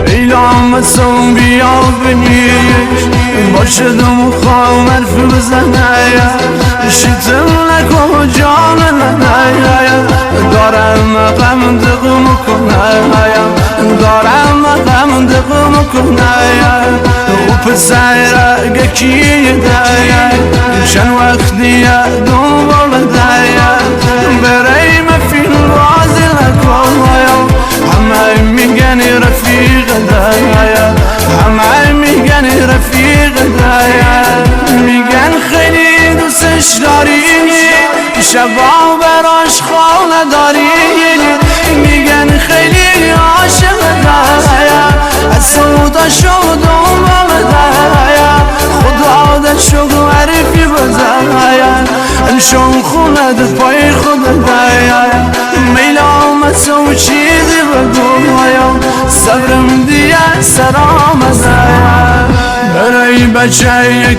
ایلام سون بیا بنیش باشدم و خواهم حرف بزنه شیطم نکن جان ننه دارم غم دقم کنه دارم غم دقم کنه و پسر گکی ده چند وقت دیگه دنبال ده برای مفیل رازی نکن همه میگن رفیق ده همه میگن رفیق ده میگن خیلی دوستش داری شبا براش خانه داری میگن خیلی عاشق ده از سودا شو دنبال ده خدا ده شو عرفی بزن انشان خونه ده پای خود ده میلام سو چیزی بگو صبرم دیگه سرام ده برای بچه